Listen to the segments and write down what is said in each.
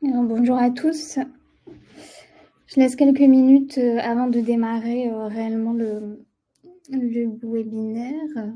Alors, bonjour à tous. Je laisse quelques minutes avant de démarrer réellement le webinaire.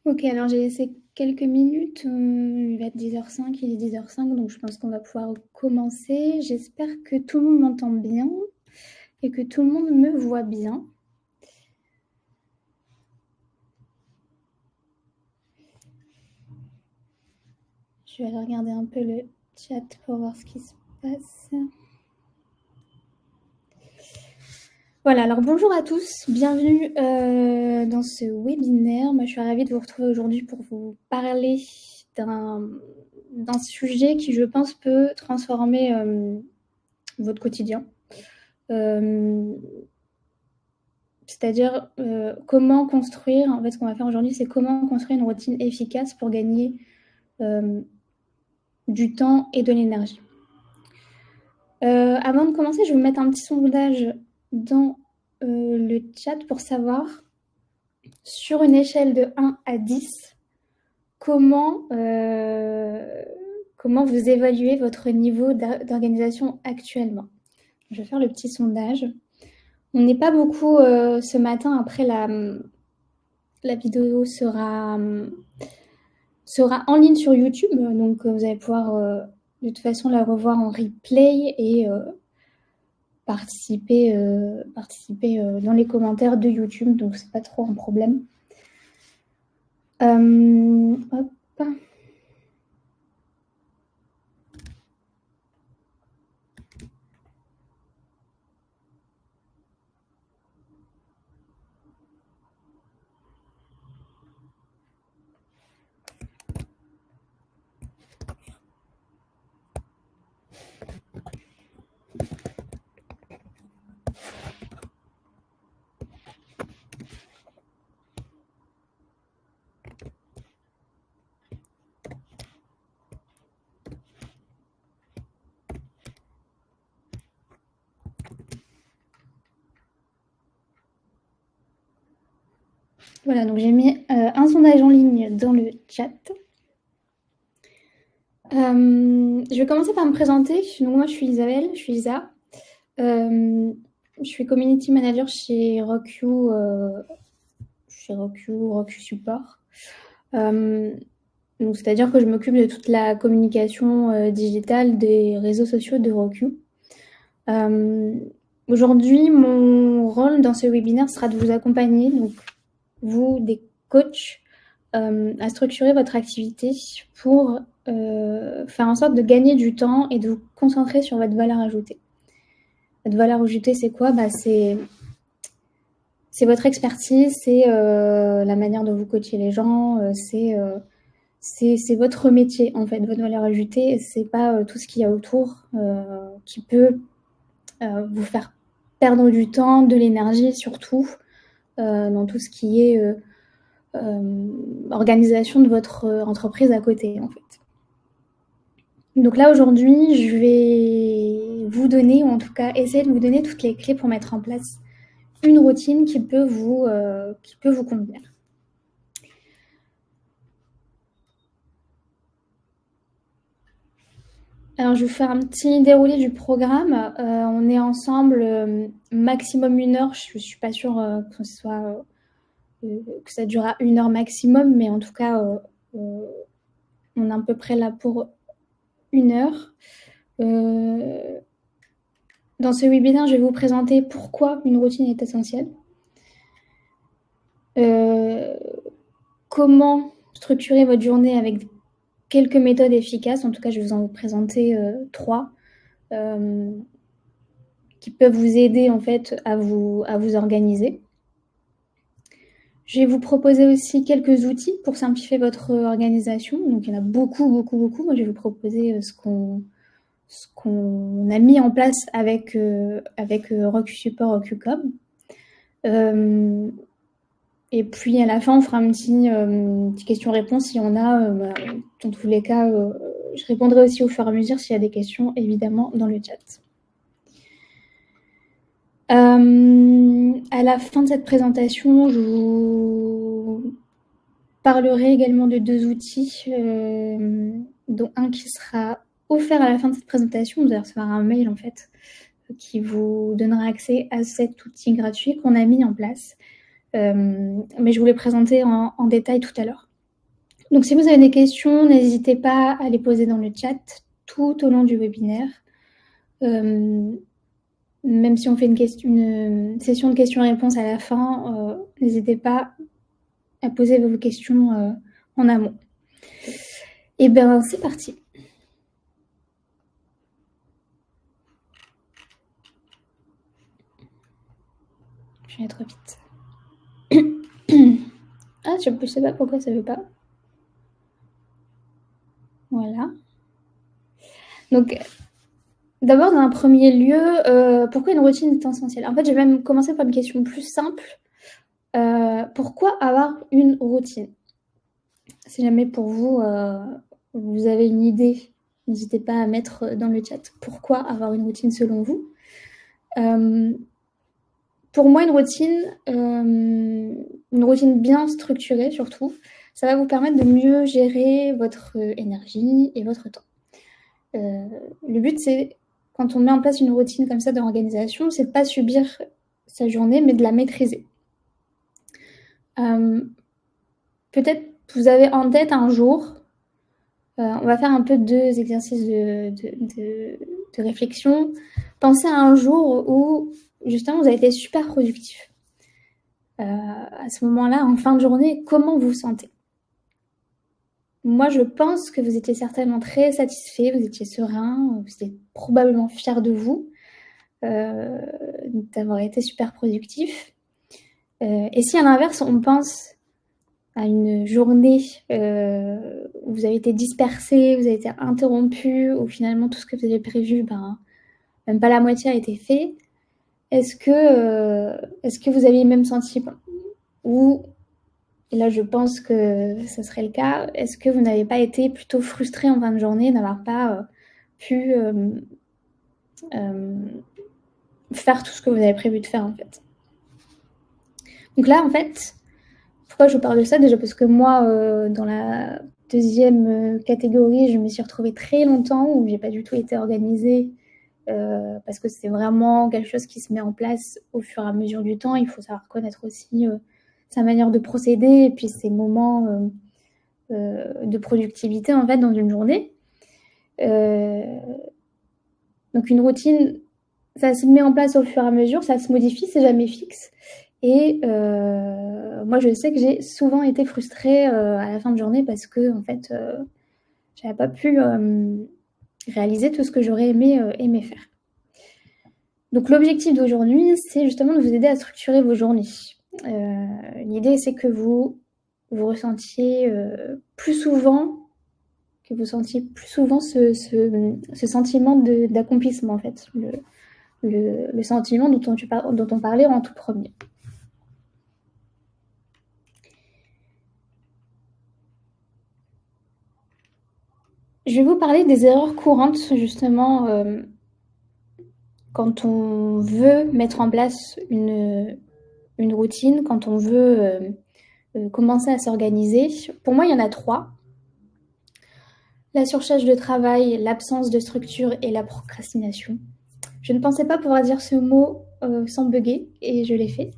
Ok, alors j'ai laissé quelques minutes. Il va être 10h05, il est 10h05, donc je pense qu'on va pouvoir commencer. J'espère que tout le monde m'entend bien et que tout le monde me voit bien. Je vais aller regarder un peu le chat pour voir ce qui se passe. Voilà, alors bonjour à tous, bienvenue dans ce webinaire. Moi, je suis ravie de vous retrouver aujourd'hui pour vous parler d'un sujet qui, je pense, peut transformer votre quotidien. C'est-à-dire comment construire, en fait, ce qu'on va faire aujourd'hui, c'est comment construire une routine efficace pour gagner du temps et de l'énergie. Avant de commencer, je vais vous mettre un petit sondage dans le chat pour savoir, sur une échelle de 1 à 10, comment vous évaluez votre niveau d'organisation actuellement. Je vais faire le petit sondage. On n'est pas beaucoup ce matin. Après, la vidéo sera en ligne sur YouTube, donc vous allez pouvoir de toute façon la revoir en replay et participer dans les commentaires de YouTube, donc c'est pas trop un problème. Hop. Voilà, donc j'ai mis un sondage en ligne dans le chat. Je vais commencer par me présenter. Donc moi, je suis Isabelle, je suis Isa. Je suis community manager chez Roku Support. Donc c'est-à-dire que je m'occupe de toute la communication digitale des réseaux sociaux de Roku. Aujourd'hui, mon rôle dans ce webinaire sera de vous accompagner, donc vous, des coachs, à structurer votre activité pour faire en sorte de gagner du temps et de vous concentrer sur votre valeur ajoutée. Votre valeur ajoutée, c'est quoi? C'est votre expertise, c'est la manière dont vous coachez les gens, c'est votre métier, en fait, votre valeur ajoutée. C'est pas tout ce qu'il y a autour qui peut vous faire perdre du temps, de l'énergie surtout, dans tout ce qui est organisation de votre entreprise à côté, en fait. Donc là, aujourd'hui, je vais vous donner, ou en tout cas essayer de vous donner toutes les clés pour mettre en place une routine qui peut vous convenir. Alors, je vais vous faire un petit déroulé du programme. On est ensemble maximum 1 heure. Je ne suis pas sûre que ça durera 1 heure maximum, mais en tout cas, on est à peu près là pour 1 heure. Dans ce webinaire, je vais vous présenter pourquoi une routine est essentielle, comment structurer votre journée avec quelques méthodes efficaces. En tout cas, je vais vous en présenter 3 qui peuvent vous aider en fait à vous organiser. Je vais vous proposer aussi quelques outils pour simplifier votre organisation. Donc, il y en a beaucoup. Moi, je vais vous proposer ce qu'on a mis en place avec Roku Support, Roku.com. Et puis, à la fin, on fera une petite question-réponse s'il y en a. Dans tous les cas, je répondrai aussi au fur et à mesure s'il y a des questions, évidemment, dans le chat. À la fin de cette présentation, je vous parlerai également de 2 outils, dont un qui sera offert à la fin de cette présentation. Vous allez recevoir un mail en fait qui vous donnera accès à cet outil gratuit qu'on a mis en place. Mais je vous l'ai présenté en détail tout à l'heure. Donc si vous avez des questions, n'hésitez pas à les poser dans le chat tout au long du webinaire. Même si on fait une session de questions-réponses à la fin, n'hésitez pas à poser vos questions en amont. Et bien, c'est parti. Je vais aller trop vite. Ah, je ne sais pas pourquoi ça ne veut pas. Voilà. Donc, d'abord, dans un premier lieu, pourquoi une routine est essentielle? En fait, je vais même commencer par une question plus simple. Pourquoi avoir une routine? Si jamais pour vous, vous avez une idée, n'hésitez pas à mettre dans le chat pourquoi avoir une routine selon vous. Pour moi, une routine bien structurée surtout, ça va vous permettre de mieux gérer votre énergie et votre temps. Le but, c'est, quand on met en place une routine comme ça d'organisation, c'est de ne pas subir sa journée, mais de la maîtriser. Peut-être vous avez en tête un jour, on va faire un peu 2 exercices de réflexion. Pensez à un jour où, justement, vous avez été super productif. À ce moment-là, en fin de journée, comment vous vous sentez? Moi, je pense que vous étiez certainement très satisfait, vous étiez serein, vous étiez probablement fier de vous, d'avoir été super productif. Et si à l'inverse, on pense à une journée où vous avez été dispersé, vous avez été interrompu, où finalement tout ce que vous avez prévu, même pas la moitié a été fait, est-ce que vous aviez le même sentiment? Ou, et là je pense que ce serait le cas, est-ce que vous n'avez pas été plutôt frustré en fin de journée d'avoir pas pu faire tout ce que vous avez prévu de faire en fait? Donc là en fait, pourquoi je vous parle de ça? Déjà parce que moi, dans la deuxième catégorie, je me suis retrouvée très longtemps où j'ai pas du tout été organisée parce que c'est vraiment quelque chose qui se met en place au fur et à mesure du temps. Il faut savoir connaître aussi sa manière de procéder et puis ses moments de productivité en fait dans une journée. Donc une routine, ça se met en place au fur et à mesure, ça se modifie, c'est jamais fixe. Et moi, je sais que j'ai souvent été frustrée à la fin de journée parce que en fait, j'avais pas pu réaliser tout ce que j'aurais aimé faire. Donc l'objectif d'aujourd'hui, c'est justement de vous aider à structurer vos journées. L'idée, c'est que vous ressentiez plus souvent, que vous sentiez plus souvent ce sentiment d'accomplissement, en fait, le sentiment dont on parlait en tout premier. Je vais vous parler des erreurs courantes, justement, quand on veut mettre en place une routine, quand on veut commencer à s'organiser. Pour moi, il y en a 3. La surcharge de travail, l'absence de structure et la procrastination. Je ne pensais pas pouvoir dire ce mot sans bugger, et je l'ai fait.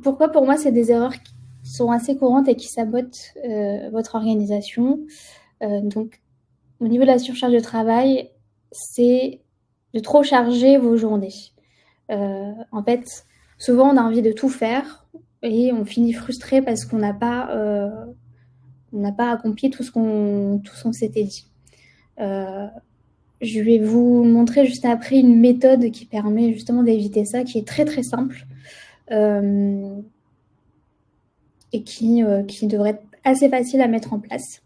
Pourquoi pour moi, c'est des erreurs qui sont assez courantes et qui sabotent votre organisation. Donc, au niveau de la surcharge de travail, c'est de trop charger vos journées. En fait, souvent, on a envie de tout faire et on finit frustré parce qu'on n'a pas accompli tout ce qu'on s'était dit. Je vais vous montrer juste après une méthode qui permet justement d'éviter ça, qui est très très simple et qui devrait être assez facile à mettre en place.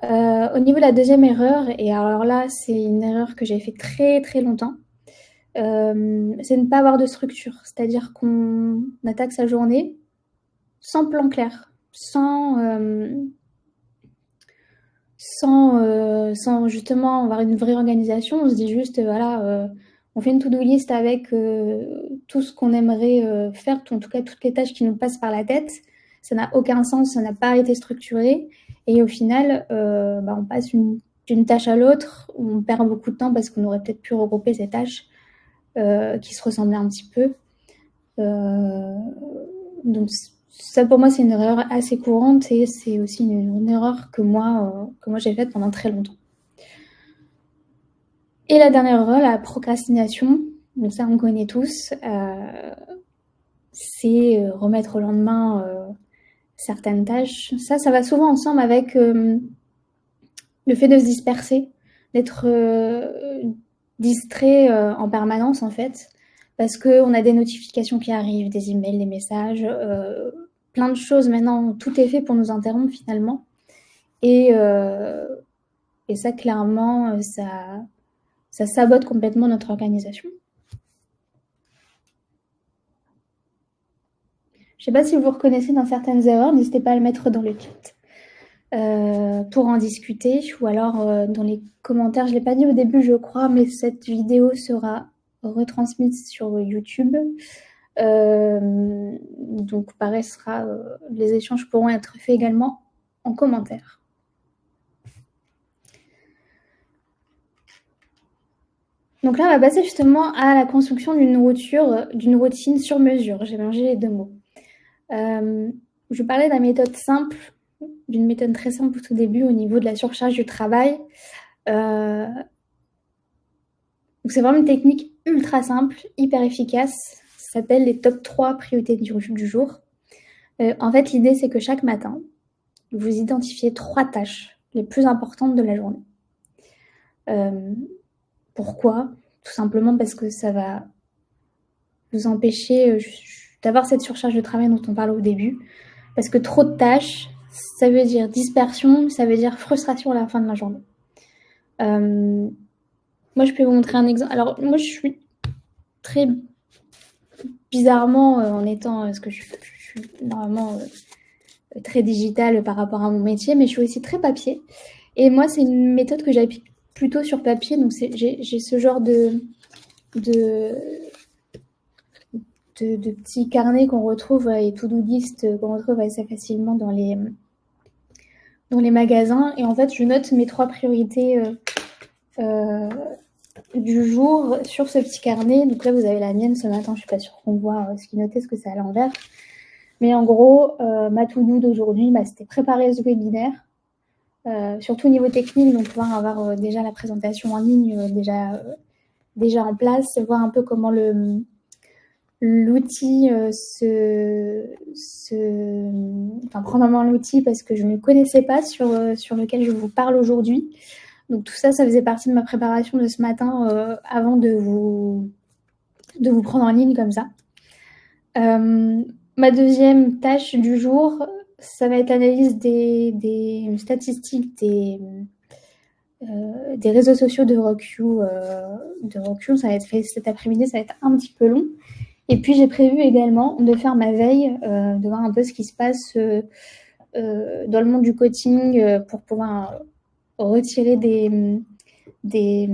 Au niveau de la deuxième erreur, et alors là, c'est une erreur que j'ai fait très très longtemps, c'est de ne pas avoir de structure. C'est-à-dire qu'on attaque sa journée sans plan clair, sans justement avoir une vraie organisation. On se dit juste, voilà, on fait une to-do list avec tout ce qu'on aimerait faire, en tout cas toutes les tâches qui nous passent par la tête. Ça n'a aucun sens, ça n'a pas été structuré. Et au final, on passe d'une tâche à l'autre, on perd beaucoup de temps parce qu'on aurait peut-être pu regrouper ces tâches qui se ressemblaient un petit peu. Donc ça, pour moi, c'est une erreur assez courante et c'est aussi une erreur que moi j'ai faite pendant très longtemps. Et la dernière erreur, la procrastination. Donc ça, on connaît tous. C'est remettre au lendemain certaines tâches. Ça va souvent ensemble avec le fait de se disperser, d'être distrait en permanence, en fait, parce qu'on a des notifications qui arrivent, des emails, des messages, plein de choses maintenant. Tout est fait pour nous interrompre, finalement. Et ça, clairement, ça sabote complètement notre organisation. Je ne sais pas si vous vous reconnaissez dans certaines erreurs, n'hésitez pas à le mettre dans le chat pour en discuter, ou alors dans les commentaires. Je ne l'ai pas dit au début, je crois, mais cette vidéo sera retransmise sur YouTube. Donc, pareil, les échanges pourront être faits également en commentaire. Donc là, on va passer justement à la construction d'une routine sur mesure. J'ai mélangé les deux mots. Je parlais d'une méthode très simple au tout début au niveau de la surcharge du travail. Donc c'est vraiment une technique ultra simple, hyper efficace. Ça s'appelle les top 3 priorités du jour. En fait, l'idée, c'est que chaque matin, vous identifiez 3 tâches les plus importantes de la journée. Pourquoi ? Tout simplement parce que ça va vous empêcher d'avoir cette surcharge de travail dont on parlait au début. Parce que trop de tâches, ça veut dire dispersion, ça veut dire frustration à la fin de la journée. Moi, je peux vous montrer un exemple. Alors, moi, je suis très bizarrement parce que je suis normalement très digitale par rapport à mon métier, mais je suis aussi très papier. Et moi, c'est une méthode que j'applique plutôt sur papier. Donc, j'ai ce genre de de petits carnets qu'on retrouve et to-do list qu'on retrouve assez facilement dans les magasins. Et en fait, je note mes 3 priorités du jour sur ce petit carnet. Donc là, vous avez la mienne ce matin. Je ne suis pas sûre qu'on voit ce qui notait, parce que c'est à l'envers. Mais en gros, ma to-do d'aujourd'hui, c'était préparer ce webinaire. Surtout au niveau technique, donc pouvoir avoir déjà la présentation en ligne déjà en place, voir un peu comment l'outil enfin, prendre en main l'outil, parce que je ne connaissais pas sur lequel je vous parle aujourd'hui. Donc tout ça, ça faisait partie de ma préparation de ce matin avant de vous prendre en ligne comme ça. Ma deuxième tâche du jour, ça va être l'analyse des statistiques des réseaux sociaux de Rockview. Ça va être fait cet après-midi, ça va être un petit peu long. Et puis j'ai prévu également de faire ma veille, de voir un peu ce qui se passe dans le monde du coaching pour pouvoir retirer des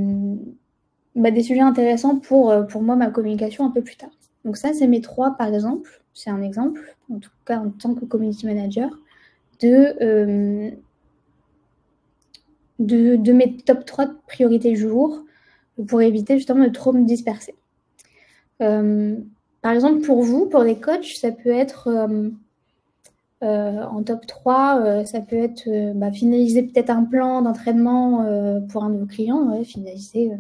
sujets intéressants pour moi, ma communication un peu plus tard. Donc ça, c'est mes 3, par exemple. C'est un exemple, en tout cas en tant que community manager, de mes top 3 priorités du jour pour éviter justement de trop me disperser. Par exemple, pour vous, pour les coachs, ça peut être en top 3, ça peut être finaliser peut-être un plan d'entraînement pour un de vos clients, finaliser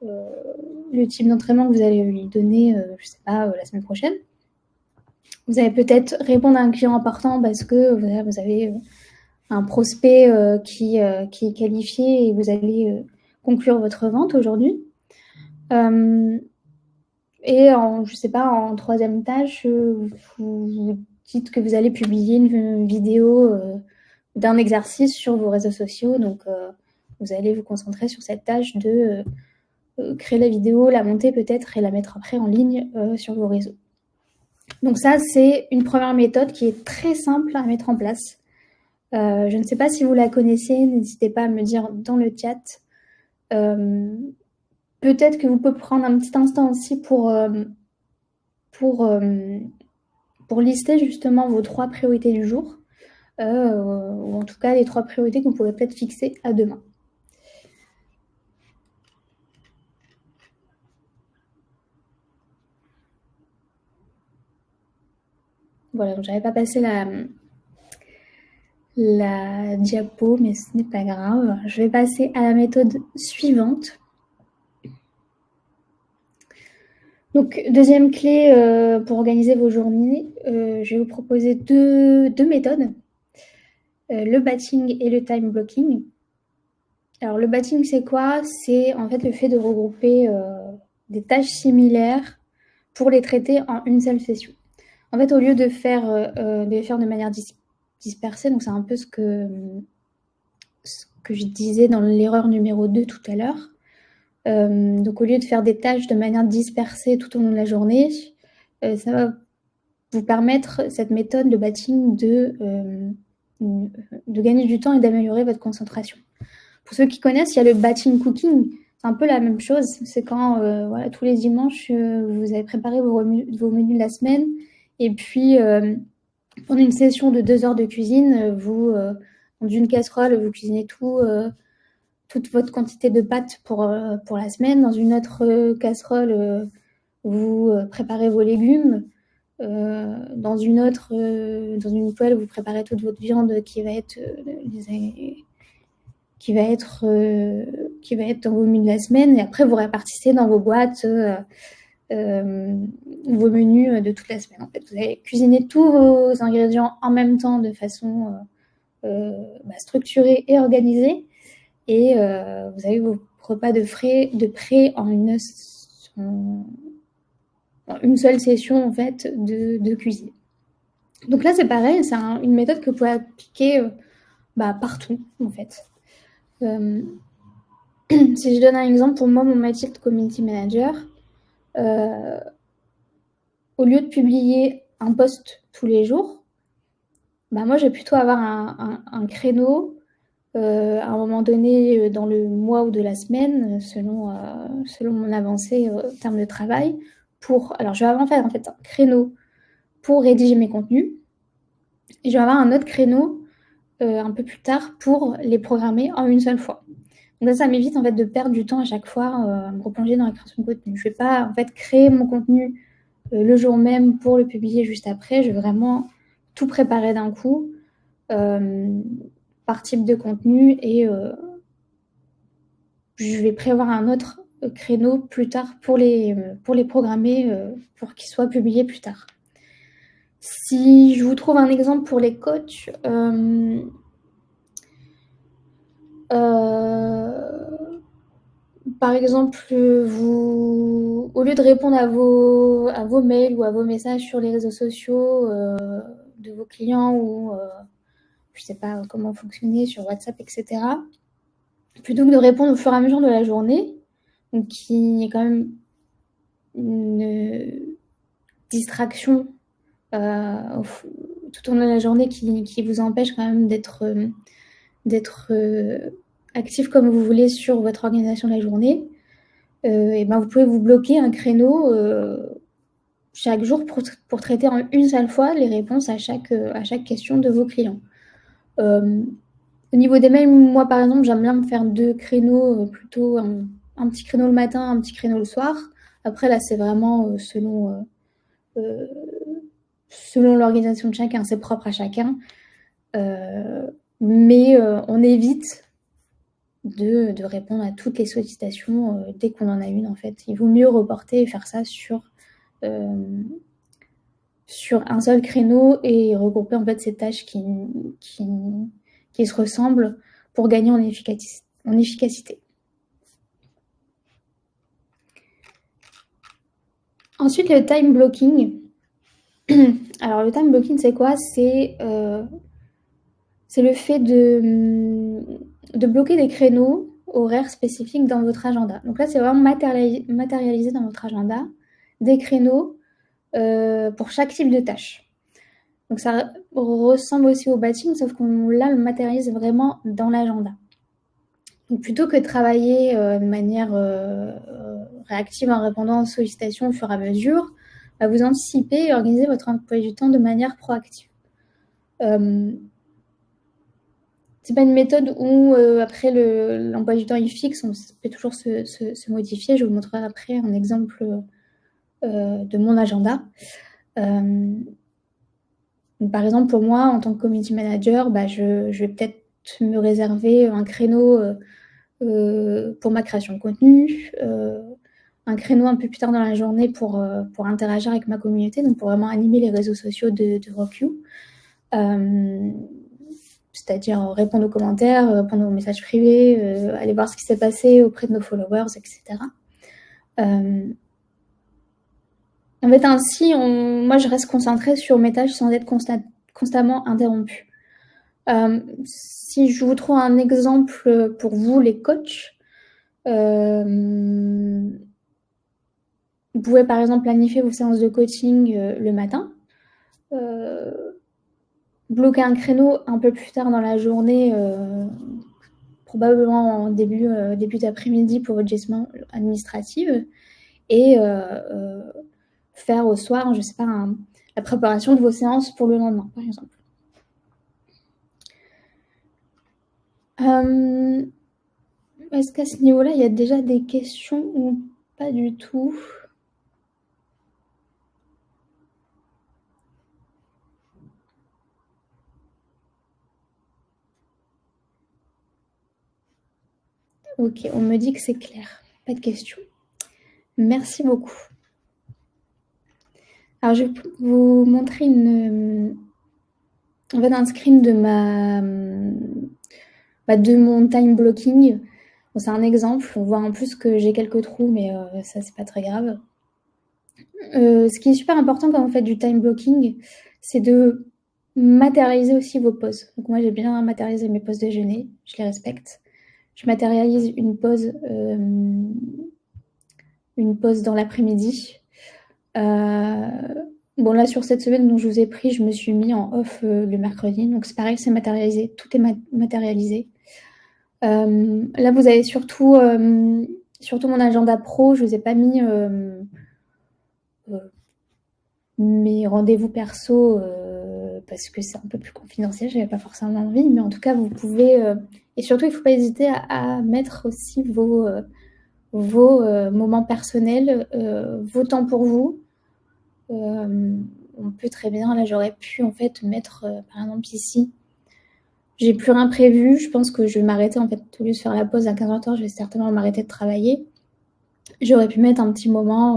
le type d'entraînement que vous allez lui donner, je ne sais pas, la semaine prochaine. Vous allez peut-être répondre à un client important parce que vous avez un prospect qui est qualifié et vous allez conclure votre vente aujourd'hui. Et je ne sais pas, en troisième tâche, vous dites que vous allez publier une vidéo d'un exercice sur vos réseaux sociaux. Donc, vous allez vous concentrer sur cette tâche de créer la vidéo, la monter peut-être et la mettre après en ligne sur vos réseaux. Donc ça, c'est une première méthode qui est très simple à mettre en place. Je ne sais pas si vous la connaissez, n'hésitez pas à me dire dans le chat. Peut-être que vous pouvez prendre un petit instant aussi pour lister justement vos 3 priorités du jour, ou en tout cas les 3 priorités que vous pourrez peut-être fixer à demain. Voilà, donc j'avais pas passé la diapo, mais ce n'est pas grave. Je vais passer à la méthode suivante. Donc, deuxième clé pour organiser vos journées, je vais vous proposer deux méthodes, le batching et le time blocking. Alors, le batching, c'est quoi? C'est en fait le fait de regrouper des tâches similaires pour les traiter en une seule session. En fait, au lieu de les faire de manière dispersée, donc c'est un peu ce que je disais dans l'erreur numéro 2 tout à l'heure. Donc, au lieu de faire des tâches de manière dispersée tout au long de la journée, ça va vous permettre, cette méthode de batching, de gagner du temps et d'améliorer votre concentration. Pour ceux qui connaissent, il y a le batching cooking. C'est un peu la même chose. C'est quand tous les dimanches, vous avez préparé vos menus de la semaine. Et puis, pendant une session de 2 heures de cuisine, dans une casserole, vous cuisinez toute votre quantité de pâtes pour la semaine. Dans une autre casserole, vous préparez vos légumes. Dans une poêle, vous préparez toute votre viande qui va être dans vos menus de la semaine. Et après, vous répartissez dans vos boîtes vos menus de toute la semaine. En fait, vous allez cuisiner tous vos ingrédients en même temps de façon structurée et organisée. Et vous avez vos repas de prêt en une seule session en fait de cuisine. Donc là, c'est pareil, c'est une méthode que vous pouvez appliquer partout en fait. Si je donne un exemple, pour moi, mon métier de community manager, au lieu de publier un post tous les jours, moi, je vais plutôt avoir un créneau à un moment donné dans le mois ou de la semaine, selon mon avancée en termes de travail, alors je vais avoir en fait un créneau pour rédiger mes contenus et je vais avoir un autre créneau un peu plus tard pour les programmer en une seule fois. Donc ça m'évite en fait de perdre du temps à chaque fois à me replonger dans la création de contenu. Je vais pas en fait créer mon contenu le jour même pour le publier juste après. Je vais vraiment tout préparer d'un coup par type de contenu et je vais prévoir un autre créneau plus tard pour les programmer pour qu'ils soient publiés plus tard. Si je vous trouve un exemple pour les coachs, par exemple, au lieu de répondre à vos mails ou à vos messages sur les réseaux sociaux de vos clients ou je sais pas comment fonctionner sur WhatsApp, etc., plutôt que de répondre au fur et à mesure de la journée, donc qui est quand même une distraction tout au long de la journée qui vous empêche quand même d'être actif comme vous voulez sur votre organisation de la journée, et ben vous pouvez vous bloquer un créneau chaque jour pour traiter en une seule fois les réponses à chaque question de vos clients. Au niveau des mails, moi par exemple, j'aime bien me faire 2 créneaux, plutôt un petit créneau le matin, un petit créneau le soir. Après là, c'est vraiment selon l'organisation de chacun, c'est propre à chacun. Mais on évite de répondre à toutes les sollicitations dès qu'on en a une en fait. Il vaut mieux reporter et faire ça sur un seul créneau et regrouper en fait ces tâches qui se ressemblent pour gagner en efficacité. Ensuite, le time blocking. Alors, le time blocking, c'est quoi? C'est le fait de bloquer des créneaux horaires spécifiques dans votre agenda. Donc là, c'est vraiment matérialiser dans votre agenda des créneaux pour chaque type de tâche. Donc ça ressemble aussi au batching, sauf qu'on là le matérialise vraiment dans l'agenda. Donc plutôt que de travailler de manière réactive en répondant aux sollicitations au fur et à mesure, bah, vous anticipez et organisez votre emploi du temps de manière proactive. C'est pas une méthode où après l'emploi du temps est fixe, on peut toujours se modifier. Je vous montrerai après un exemple de mon agenda. Par exemple, pour moi, en tant que community manager, bah, je vais peut-être me réserver un créneau pour ma création de contenu, un créneau un peu plus tard dans la journée pour interagir avec ma communauté, donc pour vraiment animer les réseaux sociaux de Roku. C'est-à-dire répondre aux commentaires, répondre aux messages privés, aller voir ce qui s'est passé auprès de nos followers, etc. En fait, ainsi, moi, je reste concentrée sur mes tâches sans être constamment interrompue. Si je vous trouve un exemple pour vous, les coachs, vous pouvez par exemple planifier vos séances de coaching le matin, bloquer un créneau un peu plus tard dans la journée, probablement en début d'après-midi pour votre gestion administrative, et faire au soir, je sais pas, la préparation de vos séances pour le lendemain, par exemple. Est-ce qu'à ce niveau-là, il y a déjà des questions ou pas du tout? Ok, on me dit que c'est clair. Pas de questions. Merci beaucoup. Alors, je vais vous montrer un screen de de mon time blocking. Bon, c'est un exemple. On voit en plus que j'ai quelques trous, mais ça, c'est pas très grave. Ce qui est super important quand vous faites du time blocking, c'est de matérialiser aussi vos pauses. Donc moi, j'ai bien matérialisé mes pauses déjeuner. Je les respecte. Je matérialise une pause dans l'après-midi. Bon, là, sur cette semaine dont je vous ai pris, je me suis mis en off le mercredi. Donc, c'est pareil, c'est matérialisé. Tout est matérialisé. Là, vous avez surtout mon agenda pro. Je ne vous ai pas mis mes rendez-vous perso, parce que c'est un peu plus confidentiel, j'avais pas forcément envie, mais en tout cas, vous pouvez, et surtout, il faut pas hésiter à mettre aussi vos moments personnels, vos temps pour vous. On peut très bien, là, j'aurais pu en fait mettre, par exemple ici, j'ai plus rien prévu, je pense que je vais m'arrêter en fait, au lieu de faire la pause à 15h, je vais certainement m'arrêter de travailler. J'aurais pu mettre un petit moment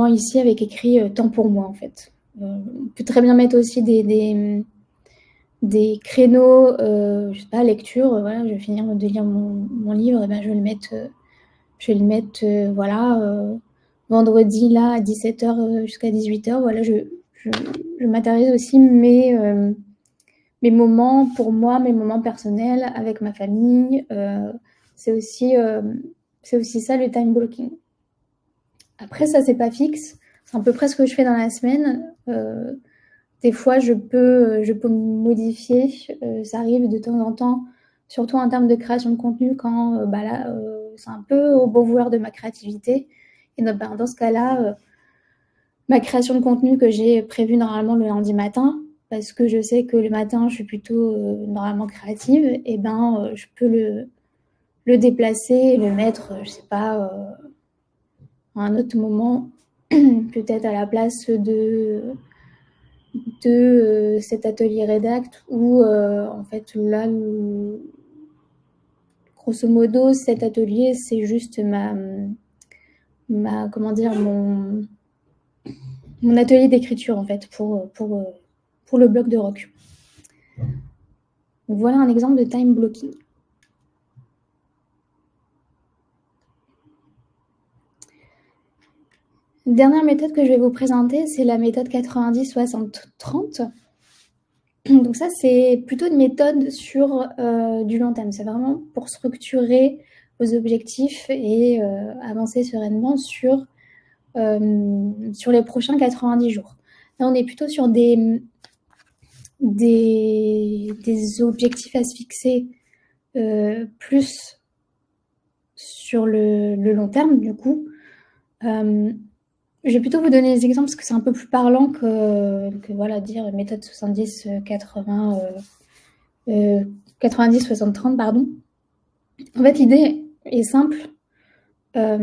ici avec écrit temps pour moi en fait. On peut très bien mettre aussi des créneaux, je sais pas, lecture, voilà, je vais finir de lire mon livre, et ben je vais le mettre voilà, vendredi là à 17h jusqu'à 18h. Voilà, je matérialise aussi mes moments pour moi, mes moments personnels avec ma famille. C'est aussi ça le time blocking. Après, ça, c'est pas fixe. C'est à peu près ce que je fais dans la semaine. Des fois, je peux modifier. Ça arrive de temps en temps, surtout en termes de création de contenu, quand là, c'est un peu au bon vouloir de ma créativité. Et donc, dans ce cas-là, ma création de contenu que j'ai prévue normalement le lundi matin, parce que je sais que le matin, je suis plutôt normalement créative, et je peux le déplacer et le mettre, je sais pas, à un autre moment, peut-être à la place de cet atelier rédact où en fait là, grosso modo, cet atelier, c'est juste comment dire, mon atelier d'écriture en fait pour le bloc de rock. Donc, voilà un exemple de time blocking. Dernière méthode que je vais vous présenter, c'est la méthode 90-60-30. Donc ça, c'est plutôt une méthode sur du long terme. C'est vraiment pour structurer vos objectifs et avancer sereinement sur les prochains 90 jours. Là, on est plutôt sur des objectifs à se fixer plus sur le long terme, du coup. Je vais plutôt vous donner des exemples parce que c'est un peu plus parlant que voilà, dire méthode 70-80, 90-60-30, pardon. En fait, l'idée est simple. À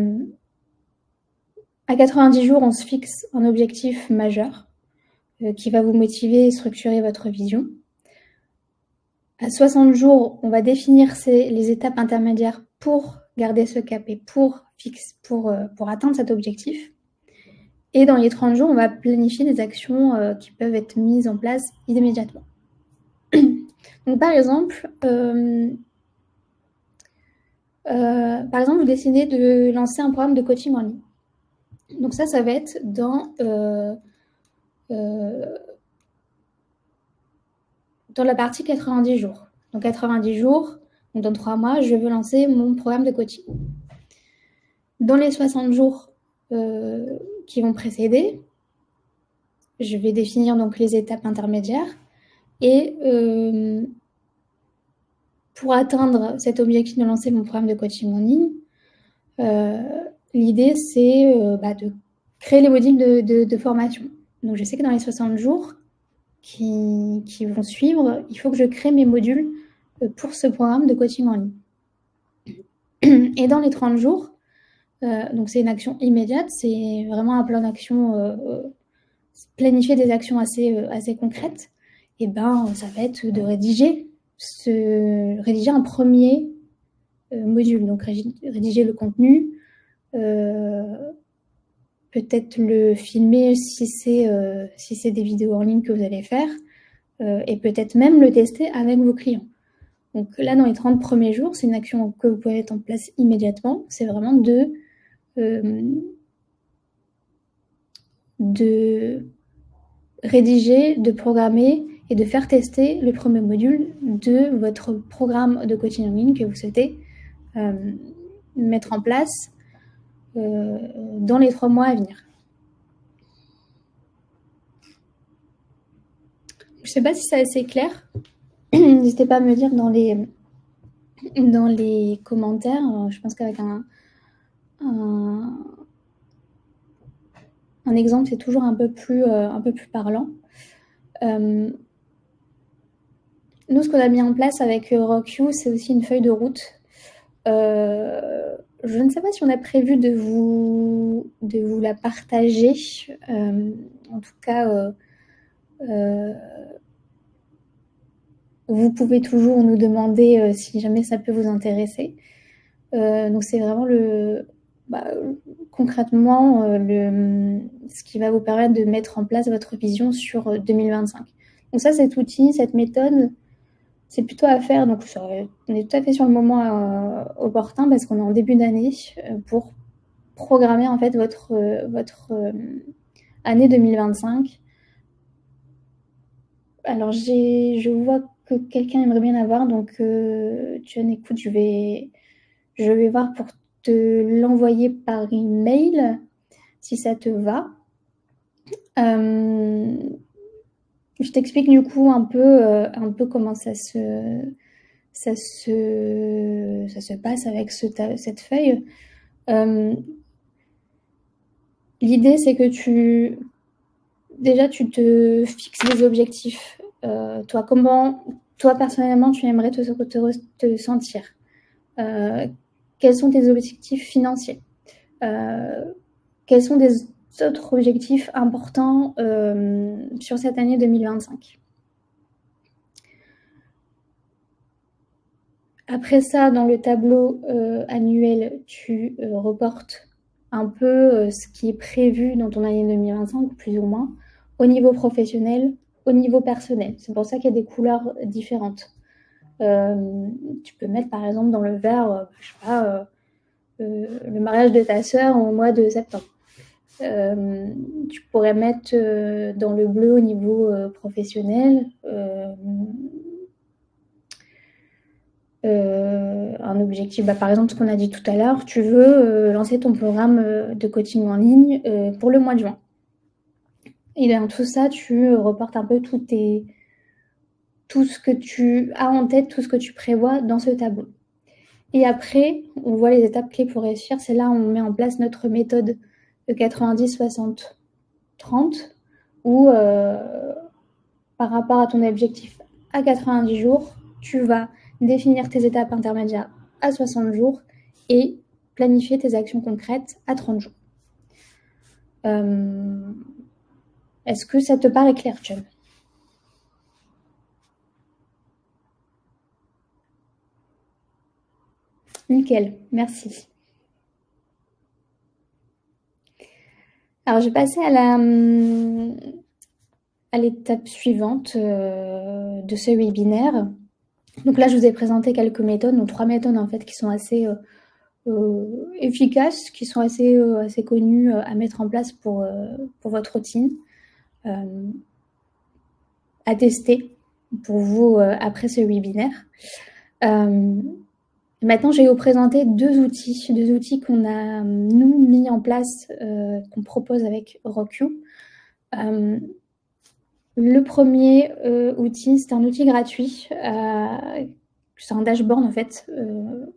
90 jours, on se fixe un objectif majeur qui va vous motiver et structurer votre vision. À 60 jours, on va définir les étapes intermédiaires pour garder ce cap et pour atteindre cet objectif. Et dans les 30 jours, on va planifier des actions qui peuvent être mises en place immédiatement. Donc, par exemple, vous décidez de lancer un programme de coaching en ligne. Donc ça va être dans la partie 90 jours. Donc 90 jours, donc dans 3 mois, je veux lancer mon programme de coaching. Dans les 60 jours qui vont précéder, je vais définir donc les étapes intermédiaires et pour atteindre cet objectif de lancer mon programme de coaching en ligne, l'idée c'est de créer les modules de formation. Donc je sais que dans les 60 jours qui vont suivre, il faut que je crée mes modules pour ce programme de coaching en ligne. Et dans les 30 jours, donc c'est une action immédiate, c'est vraiment un plan d'action, planifier des actions assez concrètes. Et ça va être de rédiger un premier module, donc rédiger le contenu, peut-être le filmer si c'est des vidéos en ligne que vous allez faire, et peut-être même le tester avec vos clients. Donc là, dans les 30 premiers jours, c'est une action que vous pouvez mettre en place immédiatement. C'est vraiment de rédiger, de programmer et de faire tester le premier module de votre programme de coaching en ligne que vous souhaitez mettre en place dans les 3 mois à venir. Je ne sais pas si c'est assez clair. N'hésitez pas à me dire dans les commentaires. Je pense qu'avec un un exemple, c'est toujours un peu plus parlant. Nous, ce qu'on a mis en place avec Rock.You, c'est aussi une feuille de route. Je ne sais pas si on a prévu de vous la partager. En tout cas, vous pouvez toujours nous demander si jamais ça peut vous intéresser. Donc c'est vraiment concrètement ce qui va vous permettre de mettre en place votre vision sur 2025. Donc ça, cet outil, cette méthode, c'est plutôt à faire. Donc on est tout à fait sur le moment opportun parce qu'on est en début d'année pour programmer en fait votre année 2025. Alors je vois que quelqu'un aimerait bien avoir, donc John, écoute, je vais voir pour te l'envoyer par email si ça te va. Je t'explique du coup un peu comment ça se passe avec cette feuille. L'idée, c'est que tu te fixes des objectifs. Toi, personnellement, tu aimerais te sentir? Quels sont tes objectifs financiers? Quels sont des autres objectifs importants sur cette année 2025? Après ça, dans le tableau annuel, tu reportes un peu ce qui est prévu dans ton année 2025, plus ou moins, au niveau professionnel, au niveau personnel. C'est pour ça qu'il y a des couleurs différentes. Tu peux mettre par exemple dans le vert, je sais pas, le mariage de ta sœur au mois de septembre. Tu pourrais mettre dans le bleu au niveau professionnel un objectif. Par exemple, ce qu'on a dit tout à l'heure, tu veux lancer ton programme de coaching en ligne pour le mois de juin. Et dans tout ça, tu reportes un peu tout ce que tu as en tête, tout ce que tu prévois dans ce tableau. Et après, on voit les étapes clés pour réussir. C'est là où on met en place notre méthode de 90-60-30, où par rapport à ton objectif à 90 jours, tu vas définir tes étapes intermédiaires à 60 jours et planifier tes actions concrètes à 30 jours. Est-ce que ça te paraît clair, John? Nickel, merci. Alors, je vais passer à l'étape suivante de ce webinaire. Donc là, je vous ai présenté quelques méthodes, donc 3 méthodes en fait qui sont assez efficaces, qui sont assez connues à mettre en place pour votre routine, à tester pour vous après ce webinaire. Maintenant, je vais vous présenter deux outils qu'on a, nous, mis en place, qu'on propose avec Rock.You. Le premier outil, c'est un outil gratuit. C'est un dashboard, en fait,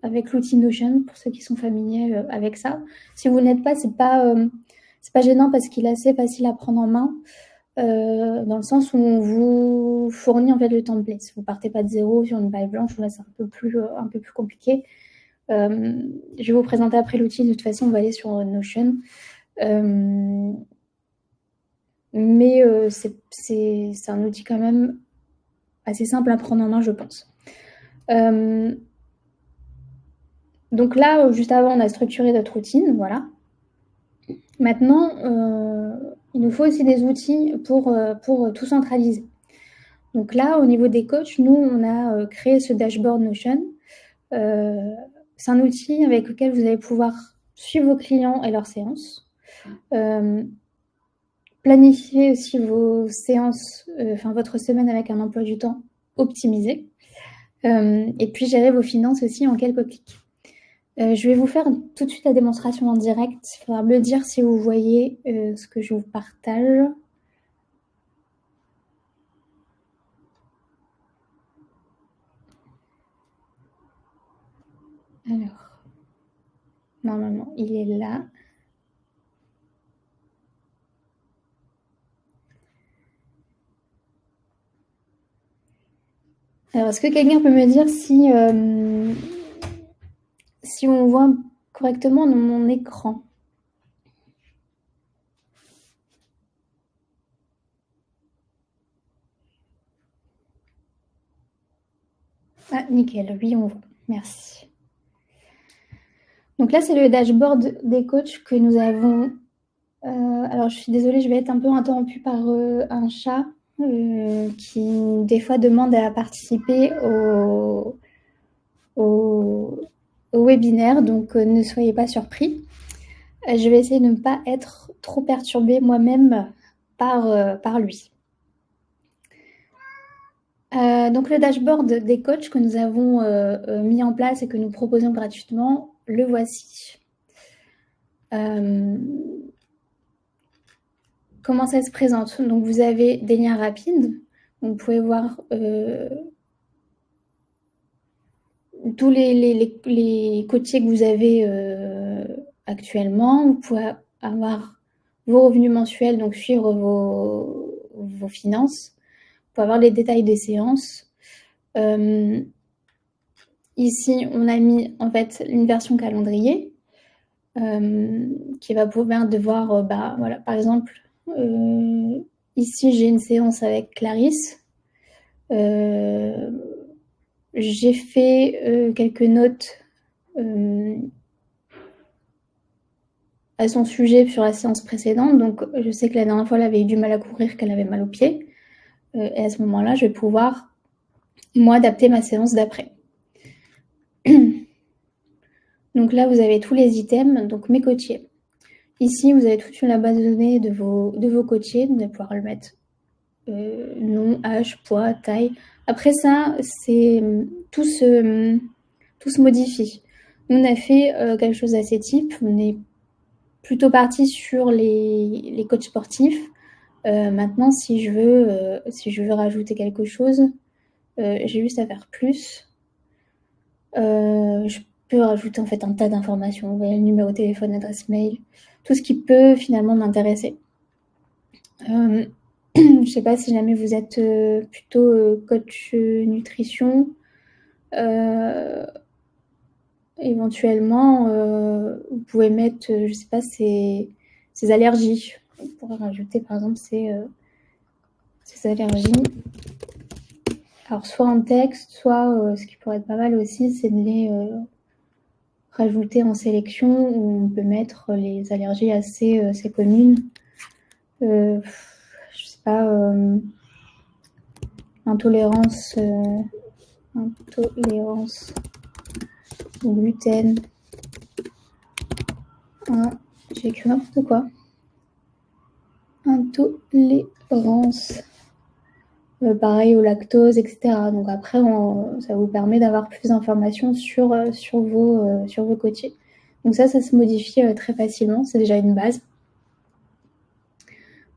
avec l'outil Notion, pour ceux qui sont familiers avec ça. Si vous n'êtes pas, c'est pas gênant parce qu'il est assez facile à prendre en main. Dans le sens où on vous fournit en fait le template. Vous partez pas de zéro sur une page blanche, là c'est un peu plus compliqué. Je vais vous présenter après l'outil, de toute façon on va aller sur Notion. Mais c'est un outil quand même assez simple à prendre en main, je pense. Donc là, juste avant, on a structuré notre routine, voilà. Maintenant, il nous faut aussi des outils pour tout centraliser. Donc là, au niveau des coachs, nous, on a créé ce dashboard Notion. C'est un outil avec lequel vous allez pouvoir suivre vos clients et leurs séances, planifier aussi vos séances, votre semaine avec un emploi du temps optimisé, et puis gérer vos finances aussi en quelques clics. Je vais vous faire tout de suite la démonstration en direct. Il faudra me dire si vous voyez ce que je vous partage. Alors, normalement, il est là. Alors, est-ce que quelqu'un peut me dire si on voit correctement dans mon écran? Ah, nickel, oui, on voit. Merci. Donc là, c'est le dashboard des coachs que nous avons. Alors, je suis désolée, je vais être un peu interrompue par un chat qui, des fois, demande à participer au, au webinaire, donc ne soyez pas surpris. Je vais essayer de ne pas être trop perturbée moi-même par lui. Donc le dashboard des coachs que nous avons mis en place et que nous proposons gratuitement, le voici. Comment ça se présente? Donc vous avez des liens rapides. Vous pouvez voir tous les coachés que vous avez actuellement. Vous pouvez avoir vos revenus mensuels, donc suivre vos finances. Vous pouvez avoir les détails des séances. Ici, on a mis en fait une version calendrier qui va vous permettre de voir, voilà, par exemple, ici j'ai une séance avec Clarisse. J'ai fait quelques notes à son sujet sur la séance précédente. Donc, je sais que la dernière fois, elle avait eu du mal à courir, qu'elle avait mal aux pieds. Et à ce moment-là, je vais pouvoir, moi, adapter ma séance d'après. Donc là, vous avez tous les items, donc mes coachés. Ici, vous avez toute la base de données de vos coachés. Vous allez pouvoir le mettre nom, âge, poids, taille. Après ça, tout se modifie. Nous, on a fait quelque chose d'assez type. On est plutôt parti sur les coachs sportifs. Maintenant, si je veux rajouter quelque chose, j'ai juste à faire plus. Je peux rajouter en fait un tas d'informations. Vous voyez, le numéro de téléphone, adresse mail, tout ce qui peut finalement m'intéresser. Je ne sais pas si jamais vous êtes plutôt coach nutrition. Éventuellement, vous pouvez mettre, je ne sais pas, ces allergies. On pourrait rajouter par exemple ces allergies. Alors soit en texte, soit ce qui pourrait être pas mal aussi, c'est de les rajouter en sélection où on peut mettre les allergies assez communes. Je sais pas, intolérance au gluten. Ah, j'ai écrit n'importe quoi. Intolérance. Pareil au lactose, etc. Donc après, ça vous permet d'avoir plus d'informations sur vos coachés. Donc ça se modifie très facilement, c'est déjà une base.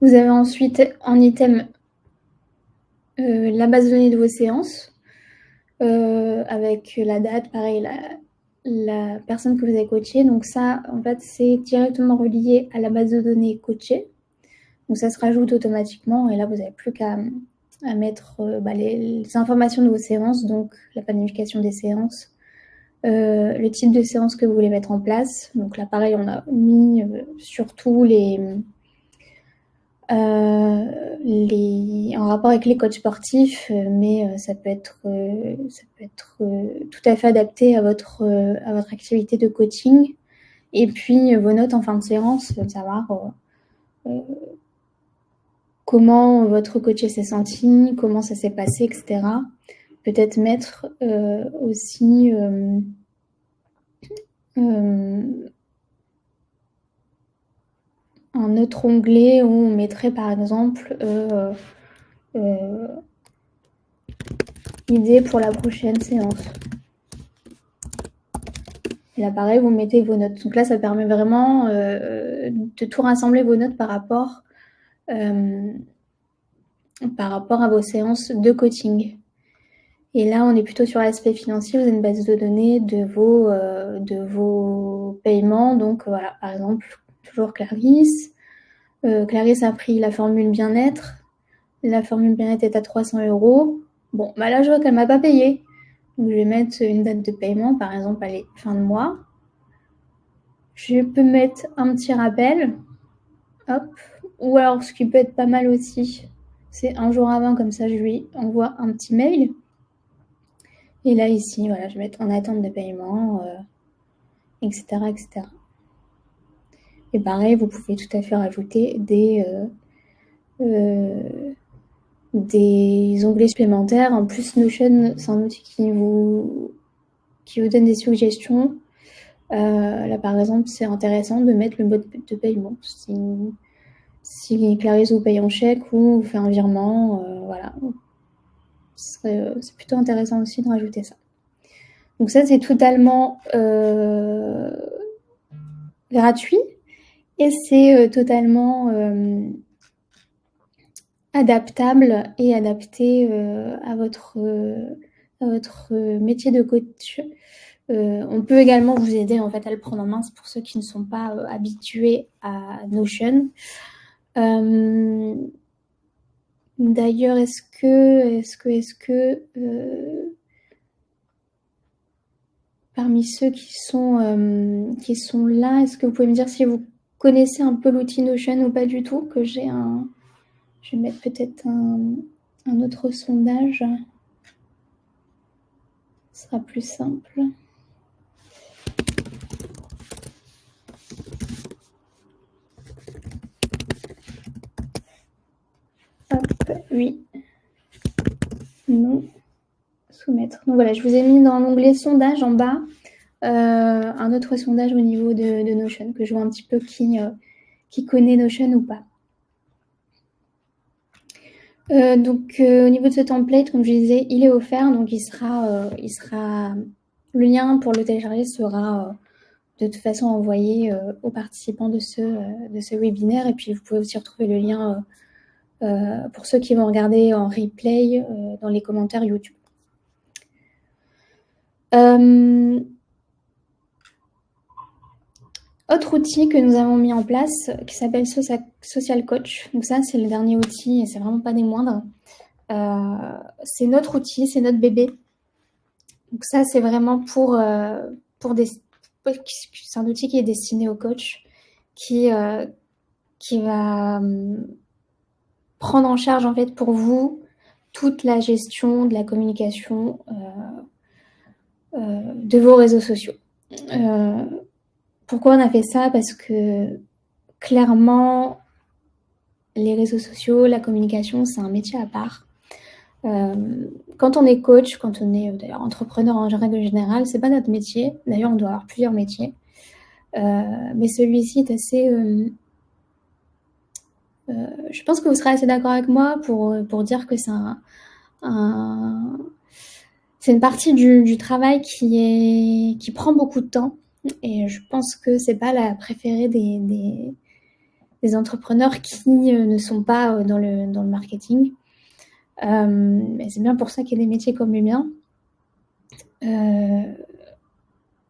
Vous avez ensuite en item la base de données de vos séances, avec la date, pareil, la personne que vous avez coachée. Donc ça, en fait, c'est directement relié à la base de données coachée. Donc ça se rajoute automatiquement et là, vous n'avez plus qu'à mettre les informations de vos séances, donc la planification des séances, le type de séance que vous voulez mettre en place. Donc là, pareil, on a mis surtout en rapport avec les coachs sportifs, mais ça peut être tout à fait adapté à votre activité de coaching. Et puis vos notes en fin de séance, savoir comment votre coaché s'est senti, comment ça s'est passé, etc. Peut-être mettre aussi un autre onglet où on mettrait par exemple idée pour la prochaine séance. Et là pareil, vous mettez vos notes. Donc là, ça permet vraiment de tout rassembler vos notes par rapport à vos séances de coaching. Et là, on est plutôt sur l'aspect financier. Vous avez une base de données de vos paiements. Donc voilà, par exemple, toujours Clarisse. Clarisse a pris la formule bien-être. La formule bien-être est à 300 €. Bon, bah là, je vois qu'elle m'a pas payé. Donc, je vais mettre une date de paiement, par exemple, allez, fin de mois. Je peux mettre un petit rappel. Hop. Ou alors, ce qui peut être pas mal aussi, c'est un jour avant, comme ça, je lui envoie un petit mail. Et là, ici, voilà, je vais mettre en attente de paiement, etc., etc. Et pareil, vous pouvez tout à fait rajouter des onglets supplémentaires. En plus, Notion, c'est un outil qui vous donne des suggestions. Là, par exemple, c'est intéressant de mettre le mode de paiement. Si Clarisse vous paye en chèque ou vous fait un virement, voilà. C'est plutôt intéressant aussi de rajouter ça. Donc ça, c'est totalement gratuit et c'est totalement adaptable et adapté à votre métier de coach. On peut également vous aider en fait à le prendre en main pour ceux qui ne sont pas habitués à Notion. D'ailleurs, est-ce que parmi ceux qui sont là, est-ce que vous pouvez me dire si vous connaissez un peu l'outil Notion ou pas du tout? Je vais mettre peut-être un autre sondage. Ce sera plus simple. Hop, oui. Non. Soumettre. Donc voilà, je vous ai mis dans l'onglet sondage en bas un autre sondage au niveau de Notion, que je vois un petit peu qui connaît Notion ou pas. Donc au niveau de ce template, comme je disais, il est offert, donc le lien pour le télécharger sera de toute façon envoyé aux participants de ce webinaire, et puis vous pouvez aussi retrouver le lien pour ceux qui vont regarder en replay dans les commentaires YouTube. Autre outil que nous avons mis en place qui s'appelle Social Coach. Donc ça, c'est le dernier outil et c'est vraiment pas des moindres. C'est notre outil, c'est notre bébé. Donc ça, c'est vraiment c'est un outil qui est destiné aux coachs qui va prendre en charge en fait pour vous toute la gestion de la communication de vos réseaux sociaux. Pourquoi on a fait ça? Parce que clairement, les réseaux sociaux, la communication, c'est un métier à part. Quand on est coach, quand on est d'ailleurs entrepreneur en règle générale, c'est pas notre métier. D'ailleurs, on doit avoir plusieurs métiers. Mais celui-ci est assez... je pense que vous serez assez d'accord avec moi pour dire que c'est c'est une partie du travail qui prend beaucoup de temps. Et je pense que c'est pas la préférée des entrepreneurs qui ne sont pas dans le marketing. Et c'est bien pour ça qu'il y a des métiers comme le mien.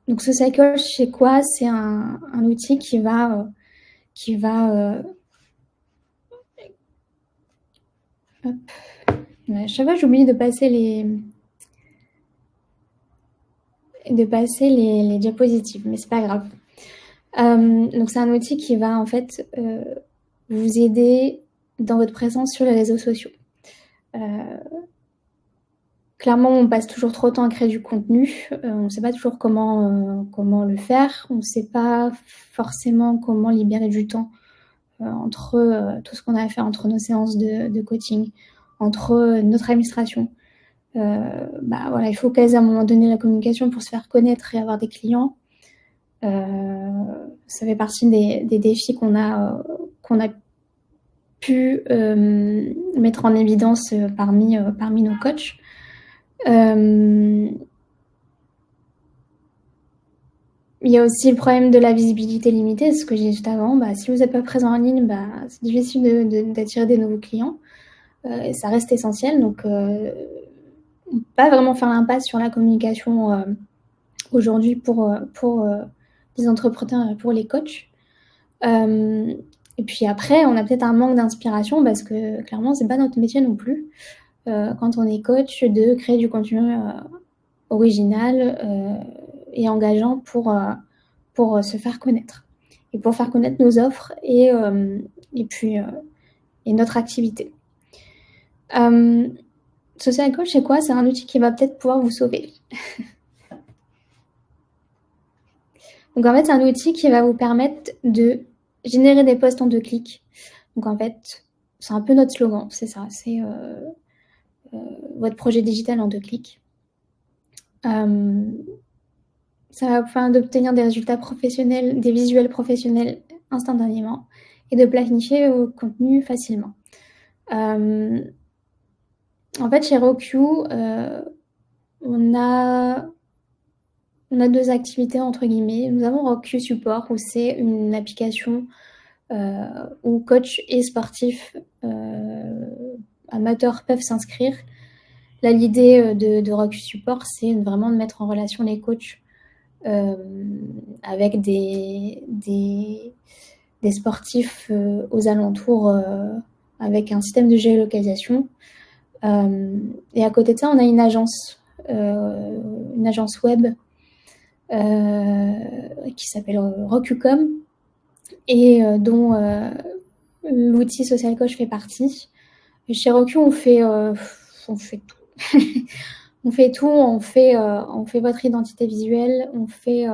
Donc Social Coach, c'est quoi? C'est un outil qui va hop. Ouais, chaque fois j'oublie de passer les diapositives, mais c'est pas grave. Donc c'est un outil qui va en fait vous aider dans votre présence sur les réseaux sociaux. Clairement, on passe toujours trop de temps à créer du contenu. On ne sait pas toujours comment le faire. On ne sait pas forcément comment libérer du temps entre tout ce qu'on a à faire entre nos séances de coaching, entre notre administration. Voilà, il faut caser à un moment donné la communication pour se faire connaître et avoir des clients. Ça fait partie des défis qu'on a pu mettre en évidence parmi nos coachs. Il y a aussi le problème de la visibilité limitée, c'est ce que j'ai dit juste avant. Si vous n'êtes pas présent en ligne, c'est difficile d'attirer des nouveaux clients. Et ça reste essentiel. Donc, on ne peut pas vraiment faire l'impasse sur la communication aujourd'hui pour les entrepreneurs, pour les coachs. Et puis après, on a peut-être un manque d'inspiration parce que clairement, c'est pas notre métier non plus. quand on est coach, de créer du contenu original et engageant pour se faire connaître et pour faire connaître nos offres et puis et notre activité. Social Coach, c'est quoi? C'est un outil qui va peut-être pouvoir vous sauver. Donc en fait, c'est un outil qui va vous permettre de générer des posts en 2 clics. Donc en fait, c'est un peu notre slogan, c'est ça, c'est votre projet digital en 2 clics. Ça va vous permettre d'obtenir des résultats professionnels, des visuels professionnels instantanément et de planifier vos contenus facilement. En fait, chez Roku, on a 2 activités entre guillemets. Nous avons Roku Support où c'est une application où coach et sportifs amateurs peuvent s'inscrire. Là, l'idée de Roku Support, c'est vraiment de mettre en relation les coachs avec des sportifs aux alentours avec un système de géolocalisation. Et à côté de ça, on a une agence web qui s'appelle Rokucom et dont l'outil Social Coach fait partie. Chez Roku, on fait tout. On fait tout, on fait votre identité visuelle, on fait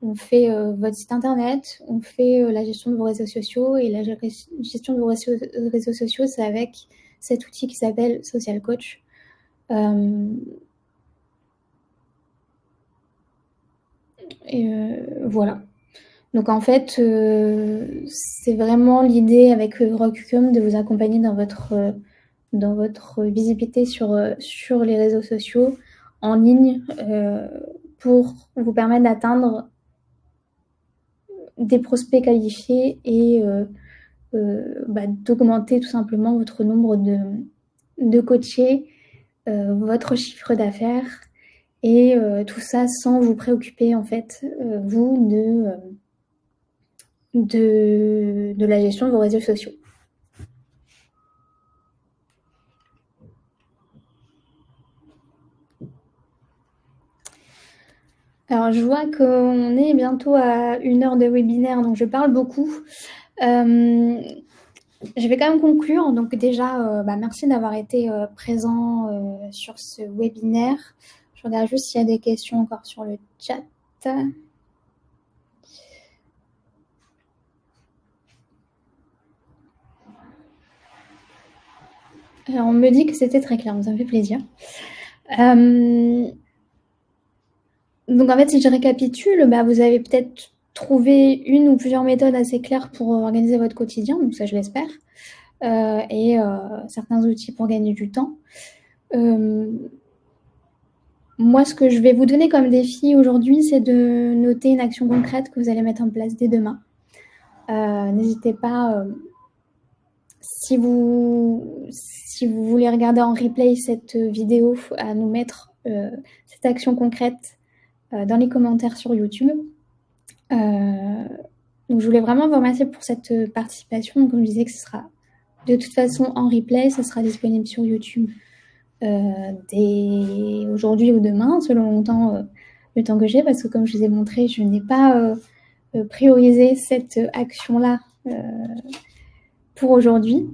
votre site internet, on fait la gestion de vos réseaux sociaux et la gestion de vos réseaux sociaux, c'est avec cet outil qui s'appelle Social Coach. Voilà. Donc en fait, c'est vraiment l'idée avec Rokucom de vous accompagner dans votre visibilité sur les réseaux sociaux en ligne pour vous permettre d'atteindre des prospects qualifiés et d'augmenter tout simplement votre nombre de coachés, votre chiffre d'affaires et tout ça sans vous préoccuper en fait vous de la gestion de vos réseaux sociaux. Alors je vois qu'on est bientôt à 1 heure de webinaire, donc je parle beaucoup. Je vais quand même conclure. Donc déjà, merci d'avoir été présent sur ce webinaire. Je regarde juste s'il y a des questions encore sur le chat. Alors, on me dit que c'était très clair, donc ça me fait plaisir. Donc en fait, si je récapitule, vous avez peut-être trouvé une ou plusieurs méthodes assez claires pour organiser votre quotidien, donc ça je l'espère, et certains outils pour gagner du temps. Moi, ce que je vais vous donner comme défi aujourd'hui, c'est de noter une action concrète que vous allez mettre en place dès demain. N'hésitez pas, si vous voulez regarder en replay cette vidéo, à nous mettre cette action concrète dans les commentaires sur YouTube. Donc je voulais vraiment vous remercier pour cette participation. Comme je disais que ce sera de toute façon en replay, ça sera disponible sur YouTube dès aujourd'hui ou demain, selon le temps que j'ai, parce que comme je vous ai montré, je n'ai pas priorisé cette action-là pour aujourd'hui.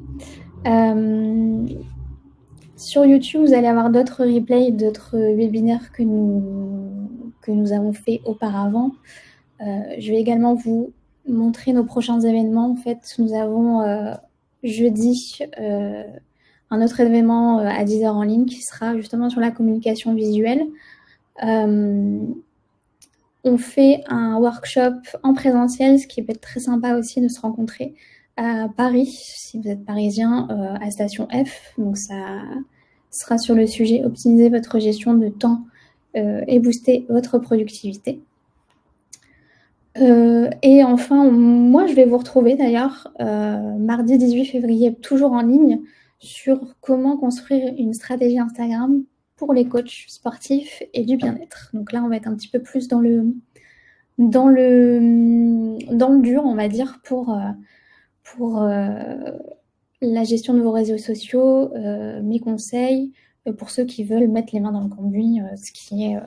Sur YouTube, vous allez avoir d'autres replays, d'autres webinaires que nous avons fait auparavant. Je vais également vous montrer nos prochains événements. En fait, nous avons jeudi un autre événement à 10h en ligne qui sera justement sur la communication visuelle. On fait un workshop en présentiel, ce qui peut être très sympa aussi de se rencontrer à Paris, si vous êtes parisien, à Station F. Donc ça sera sur le sujet optimiser votre gestion de temps et booster votre productivité. Et enfin, moi, je vais vous retrouver d'ailleurs mardi 18 février, toujours en ligne, sur comment construire une stratégie Instagram pour les coachs sportifs et du bien-être. Donc là, on va être un petit peu plus dans le dur, on va dire, pour la gestion de vos réseaux sociaux, mes conseils, pour ceux qui veulent mettre les mains dans le cambouis, ce qui est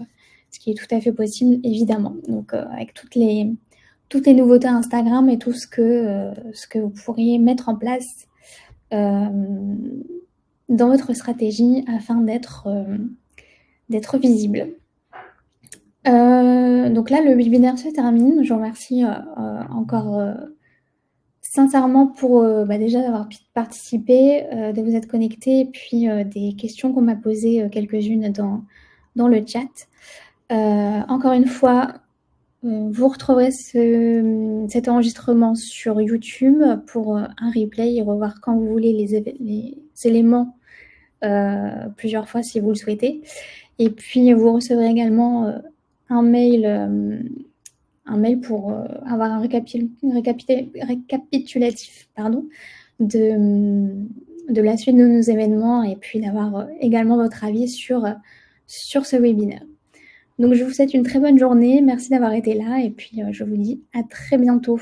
tout à fait possible, évidemment. Donc, avec toutes les nouveautés Instagram et tout ce que vous pourriez mettre en place dans votre stratégie afin d'être visible. Donc là, le webinaire se termine. Je vous remercie encore sincèrement pour déjà d'avoir participé, de vous être connecté, et puis des questions qu'on m'a posées, quelques-unes dans le chat. Encore une fois, vous retrouverez cet enregistrement sur YouTube pour un replay et revoir quand vous voulez les éléments plusieurs fois si vous le souhaitez. Et puis vous recevrez également un mail pour avoir un récapitulatif de la suite de nos événements, et puis d'avoir également votre avis sur ce webinaire. Donc je vous souhaite une très bonne journée, merci d'avoir été là, et puis je vous dis à très bientôt.